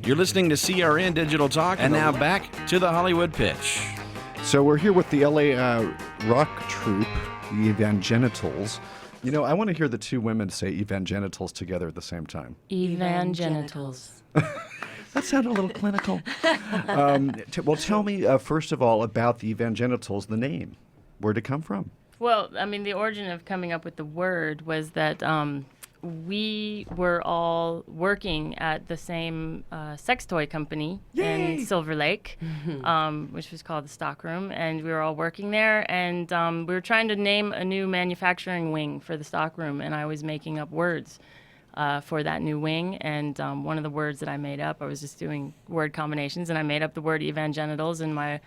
You're listening to CRN Digital Talk, and now back to the Hollywood Pitch. So we're here with the LA rock troupe, the Evangenitals. You know, I want to hear the two women say Evangenitals together at the same time. Evangenitals. That sounded a little clinical. Well, tell me, first of all, about the Evangenitals, the name. Where'd it come from? Well, I mean, the origin of coming up with the word was that we were all working at the same sex toy company in Silver Lake, which was called the Stockroom, and we were all working there, and we were trying to name a new manufacturing wing for the Stockroom, and I was making up words for that new wing, and one of the words that I made up, I was just doing word combinations, and I made up the word Evangenitals, and my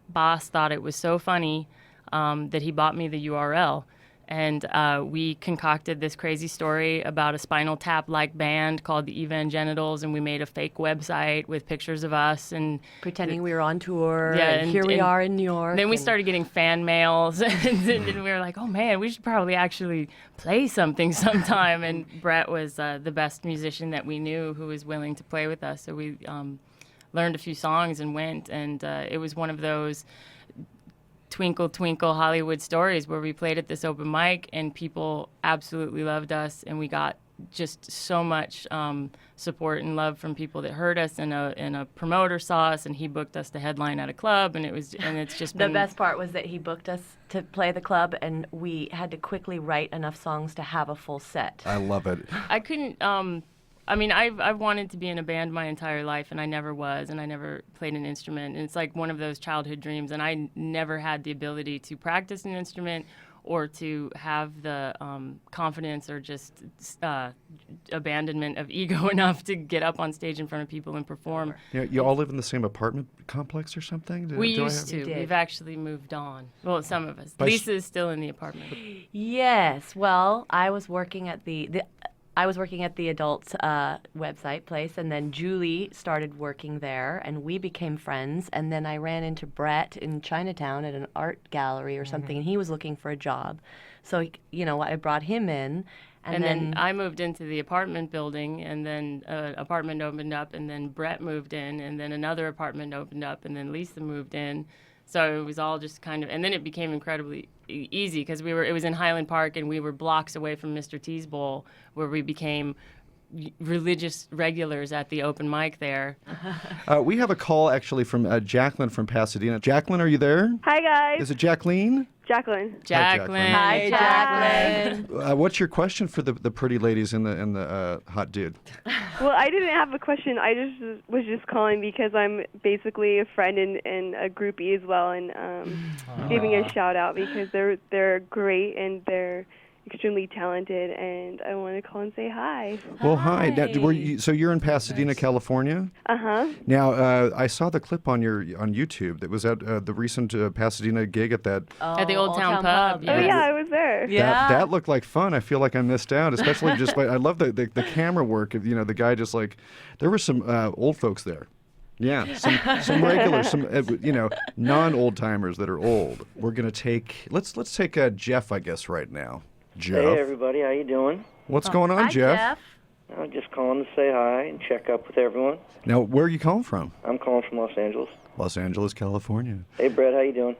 boss thought it was so funny that he bought me the URL. And we concocted this crazy story about a Spinal Tap-like band called the Evangenitals, and we made a fake website with pictures of us and pretending we were on tour. Yeah, and here we are in New York. Then we started getting fan mails, and we were like, "Oh man, we should probably actually play something sometime." And Brett was the best musician that we knew who was willing to play with us, so we learned a few songs and went, and it was one of those Twinkle Twinkle Hollywood stories where we played at this open mic and people absolutely loved us, and we got just so much support and love from people that heard us, and a promoter saw us and he booked us to headline at a club, and it's just the best part was that he booked us to play the club, and we had to quickly write enough songs to have a full set. I love it. I couldn't I mean, I've wanted to be in a band my entire life, and I never was, and I never played an instrument. And it's like one of those childhood dreams, and I never had the ability to practice an instrument or to have the confidence or just abandonment of ego enough to get up on stage in front of people and perform. You all live in the same apartment complex or something? We used to. We've actually moved on. Well, some of us. Lisa is still in the apartment. Yes. Well, I was working at the adults website place, and then Julie started working there, and we became friends. And then I ran into Brett in Chinatown at an art gallery or something, and he was looking for a job. So, I brought him in. And then I moved into the apartment building, and then an apartment opened up, and then Brett moved in, and then another apartment opened up, and then Lisa moved in. So it was all just kind of, and then it became incredibly easy because it was in Highland Park, and we were blocks away from Mr. T's Bowl, where we became religious regulars at the open mic there. We have a call actually from Jacqueline from Pasadena. Jacqueline, are you there? Hi, guys. Is it Jacqueline? Jacqueline. Hi, Jacqueline. What's your question for the pretty ladies and the hot dude? Well, I didn't have a question. I was just calling because I'm basically a friend and a groupie as well, and giving a shout out because they're great and they're extremely talented, and I want to call and say hi. Well, hi. Now, so you're in Pasadena, California? Uh-huh. Now, I saw the clip on YouTube that was at the recent Pasadena gig at that. At the Old Town Pub. Oh, yeah, I was there. Yeah. That looked like fun. I feel like I missed out, especially just I love the camera work of, the guy just like, there were some old folks there. Yeah, some regulars, some non-old timers that are old. We're gonna take let's take Jeff, I guess, right now. Jeff. Hey everybody, how you doing? What's going on, Hi, Jeff? I'm just calling to say hi and check up with everyone. Now, where are you calling from? I'm calling from Los Angeles. Los Angeles, California. Hey Brett, how you doing?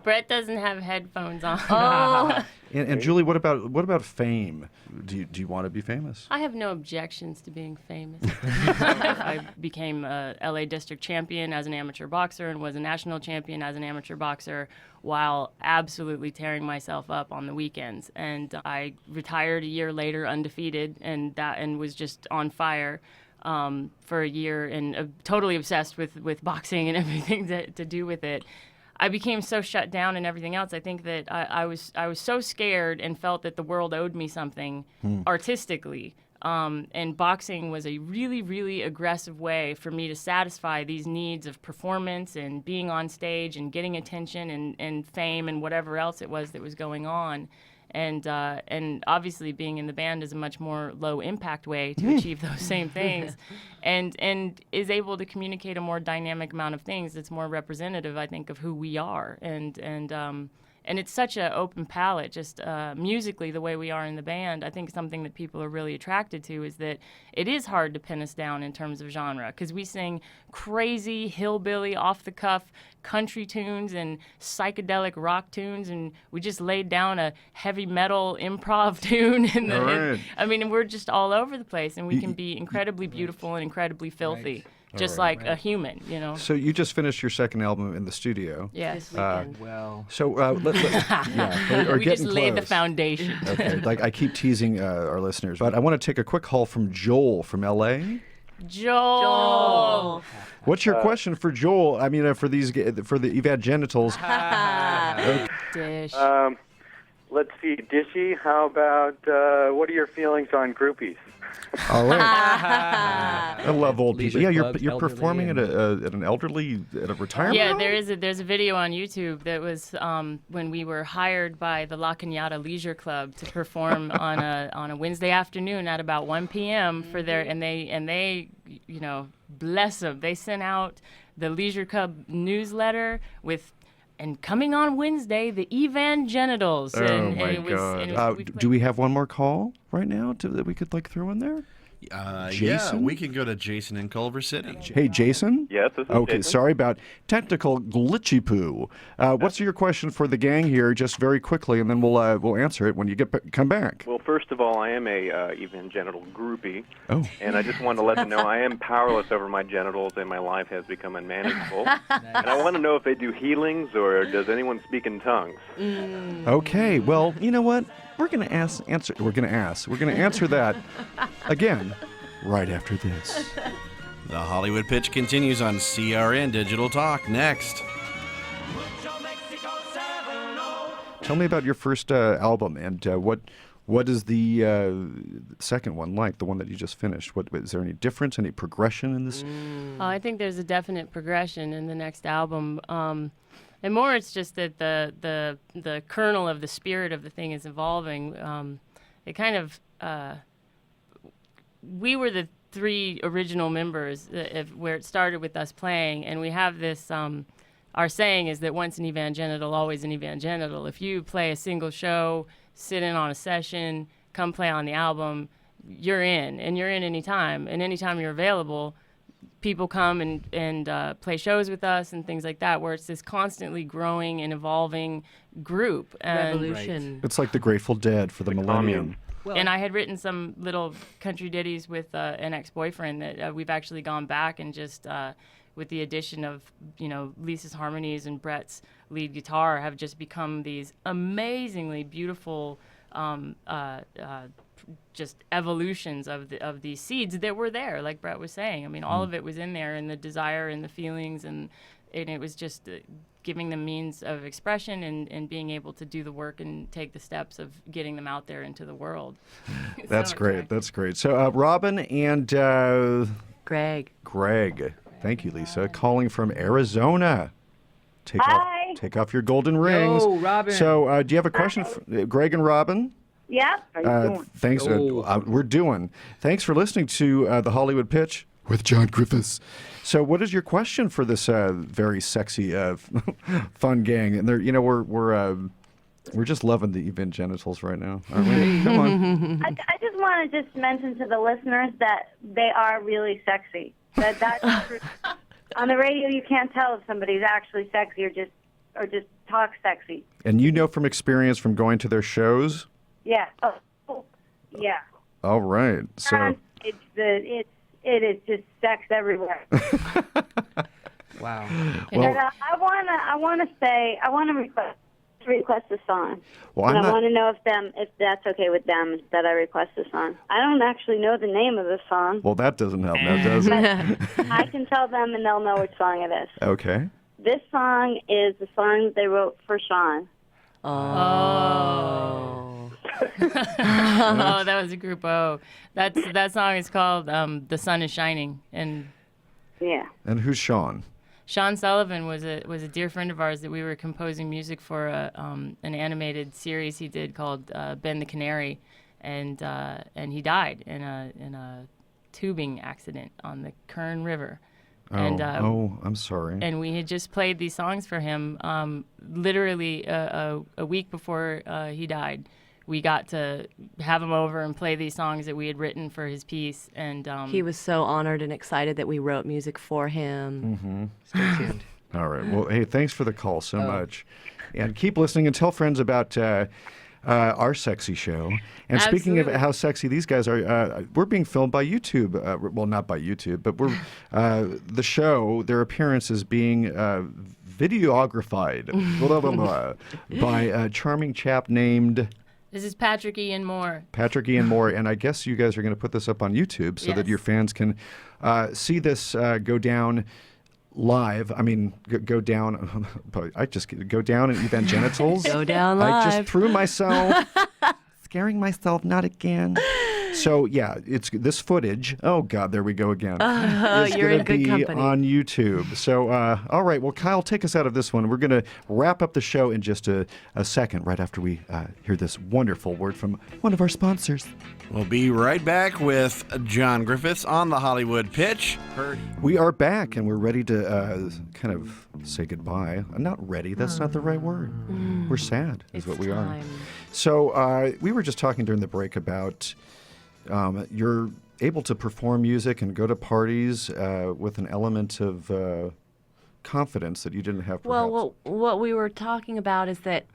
Brett doesn't have headphones on. Oh. And Julie, what about fame? Do you want to be famous? I have no objections to being famous. I became a LA district champion as an amateur boxer and was a national champion as an amateur boxer while absolutely tearing myself up on the weekends. And I retired a year later undefeated and was just on fire for a year and totally obsessed with boxing and everything to do with it. I became so shut down and everything else. I think that I was so scared and felt that the world owed me something artistically. And boxing was a really, really aggressive way for me to satisfy these needs of performance and being on stage and getting attention and fame and whatever else it was that was going on. And obviously being in the band is a much more low impact way to achieve those same things, and is able to communicate a more dynamic amount of things that's more representative, I think, of who we are. And and it's such an open palette, just musically the way we are in the band. I think something that people are really attracted to is that it is hard to pin us down in terms of genre, because we sing crazy hillbilly, off-the-cuff country tunes and psychedelic rock tunes, and we just laid down a heavy metal improv tune. I mean, we're just all over the place, and we can be incredibly beautiful and incredibly filthy. Just like a human, you know. So you just finished your second album in the studio. Yes. This weekend. So we're We just getting laid the close. foundation. Okay, like I keep teasing our listeners, but I want to take a quick call from Joel from L.A. Joel. What's your question for Joel? I mean, for the Evangenitals. Dish. Let's see, Dishy, how about, what are your feelings on groupies? All right. I love old people. Leisure Yeah, clubs, you're elderly, performing at a retirement Yeah, home? there's a video on YouTube that was when we were hired by the La Cañada Leisure Club to perform on a Wednesday afternoon at about 1 p.m. for their and they you know, bless them, they sent out the Leisure Club newsletter with. And coming on Wednesday, the Evangenitals. Oh my God! Do we have one more call right now that we could throw in there? Yeah, Jason? we can go to Jason in Culver City. Hey, Jason. Yes, this is Okay, Jason. sorry about technical glitchy poo. What's your question for the gang here, just very quickly, and then we'll answer it when you come back. Well, first of all, I am a evangenital groupie, Oh. and I just wanted to let them know I am powerless over my genitals, and my life has become unmanageable. And I want to know if they do healings, or does anyone speak in tongues? Okay, well, you know what? We're gonna answer that again right after this. The Hollywood Pitch continues on CRN Digital Talk next. Tell me about your first album and what is the second one like? The one that you just finished. What is there any difference? Any progression in this? I think there's a definite progression in the next album. And more, it's just that the kernel of the spirit of the thing is evolving. It kind of, we were the three original members where it started with us playing, and we have this, our saying is that once an evangenital, always an evangenital. If you play a single show, sit in on a session, come play on the album, you're in, and you're in anytime. And anytime you're available, people come and play shows with us and things like that, where it's this constantly growing and evolving group. And, Revolution. It's like the Grateful Dead for the millennium. and I had written some little country ditties with an ex-boyfriend that we've actually gone back and just, with the addition of, you know, Lisa's harmonies and Brett's lead guitar, have just become these amazingly beautiful just evolutions of these seeds that were there, like Brett was saying. I mean, all of it was in there, and the desire and the feelings, and it was just giving them means of expression and being able to do the work and take the steps of getting them out there into the world. That's So great. attractive. That's great. So Robin and Greg. Greg. Thank you, Lisa. Calling from Arizona. Hi. Take off your golden rings. Yo, Robin. So, do you have a question for Greg and Robin? Yeah. How you doing? Thanks. Oh. We're doing. Thanks for listening to the Hollywood Pitch with John Griffiths. So, what is your question for this very sexy, fun gang? And we're just loving the Evangenitals right now, aren't we? Come on. I just want to just mention to the listeners that they are really sexy. That's true. On the radio, you can't tell if somebody's actually sexy or just talk sexy. And you know from experience from going to their shows. Yeah. Oh, yeah. All right. So. And it is just sex everywhere. Wow. Well, I want to request a song. Well, and I'm I not- want to know if that's okay with them that I request a song. I don't actually know the name of the song. Well, that doesn't help now, does it? I can tell them and they'll know which song it is. Okay. This song is the song they wrote for Sean. Oh. Oh, that was a group O. That song is called "The Sun Is Shining," and Yeah. And who's Sean? Sean Sullivan was a dear friend of ours that we were composing music for an animated series he did called Ben the Canary, and he died in a tubing accident on the Kern River. And, I'm sorry. And we had just played these songs for him literally a week before he died. We got to have him over and play these songs that we had written for his piece. And he was so honored and excited that we wrote music for him. Mm-hmm. Stay tuned. All right. Well, hey, thanks for the call so much. And keep listening and tell friends about our sexy show. And speaking of how sexy these guys are, we're being filmed by YouTube. Well, not by YouTube, but we're the show, their appearance is being videographed by a charming chap named... This is Patrick Ian Moore. Patrick Ian Moore, and I guess you guys are going to put this up on YouTube so that your fans can see this go down live. I mean, go down. I just go down in Evangenitals. Go down live. I just threw myself, scaring myself. Not again. So yeah, it's this footage. Oh God, there we go again. It's you're in good be company. on YouTube. So all right, well, Kyle, take us out of this one. We're going to wrap up the show in just a second, right after we hear this wonderful word from one of our sponsors. We'll be right back with John Griffiths on the Hollywood Pitch. We are back, and we're ready to kind of say goodbye. Not ready. That's not the right word. We're sad, is what we are. So we were just talking during the break about you're able to perform music and go to parties with an element of confidence that you didn't have. Perhaps. Well, what we were talking about is that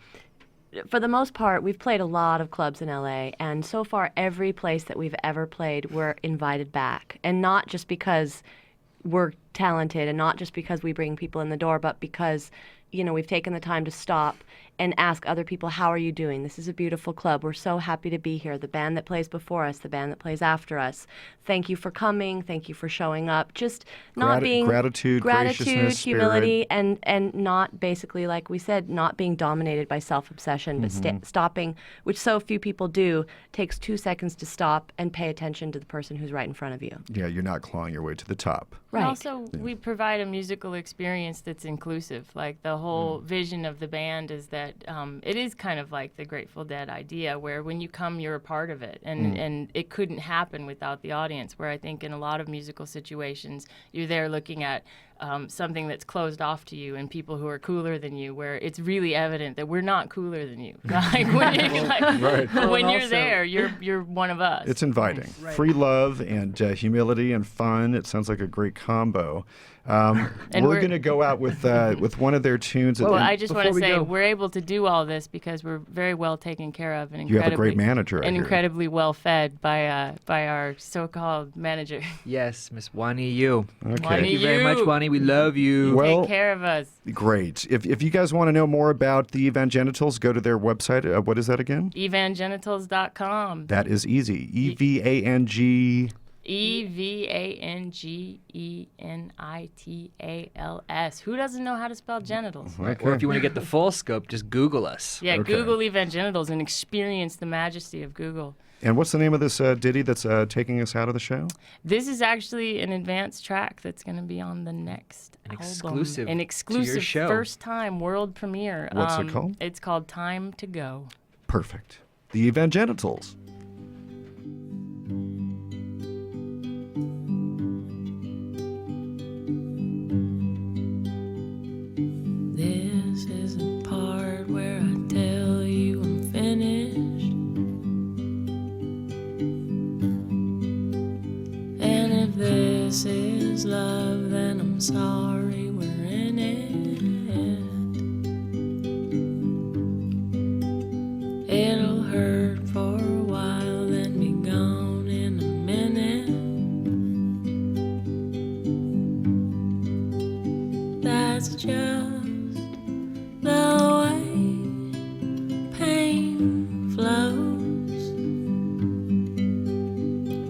for the most part, we've played a lot of clubs in LA, and so far every place that we've ever played, we're invited back. And not just because we're talented and not just because we bring people in the door, but because, we've taken the time to stop and ask other people, how are you doing? This is a beautiful club. We're so happy to be here. The band that plays before us, the band that plays after us. Thank you for coming. Thank you for showing up. Just not being... Gratitude, graciousness, humility, spirit. and not basically, like we said, not being dominated by self-obsession, but stopping, which so few people do, takes 2 seconds to stop and pay attention to the person who's right in front of you. Yeah, you're not clawing your way to the top. Right. And also, we provide a musical experience that's inclusive. Like, the whole vision of the band is that it is kind of like the Grateful Dead idea, where when you come, you're a part of it. And it couldn't happen without the audience, where I think in a lot of musical situations, you're there looking at something that's closed off to you and people who are cooler than you, where it's really evident that we're not cooler than you. Like, when you're there, you're one of us. It's inviting. Right. Free love and humility and fun. It sounds like a great combo. We're going to go out with one of their tunes. Well, I just want to say we're able to do all this because we're very well taken care of and you have a great manager, and incredibly well fed by our so-called manager. Yes, Miss Wani Yu. Okay. Thank you very much, Wani. We love you. Well, take care of us. Great. If you guys want to know more about the Evangenitals, go to their website. What is that again? Evangenitals.com. That is easy. EVANG. Evangenitals. Who doesn't know how to spell genitals? Okay. Or if you want to get the full scope, just Google us. Yeah, Google Evangenitals and experience the majesty of Google. And what's the name of this ditty that's taking us out of the show? This is actually an advanced track that's going to be on the next album. An exclusive to your show. First time world premiere. What's it called? It's called Time to Go. Perfect. The Evangenitals. This is the part where I tell you I'm finished. And if this is love, then I'm sorry we're in it. It'll hurt for a while, then be gone in a minute. That's just the way pain flows.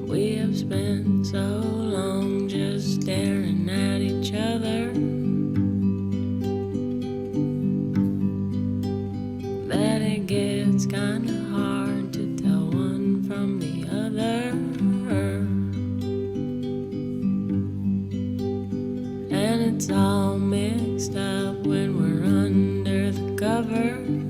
We have spent so long just staring at each other that it gets kinda hard to tell one from the other. And it's all mixed up when we're under the covers.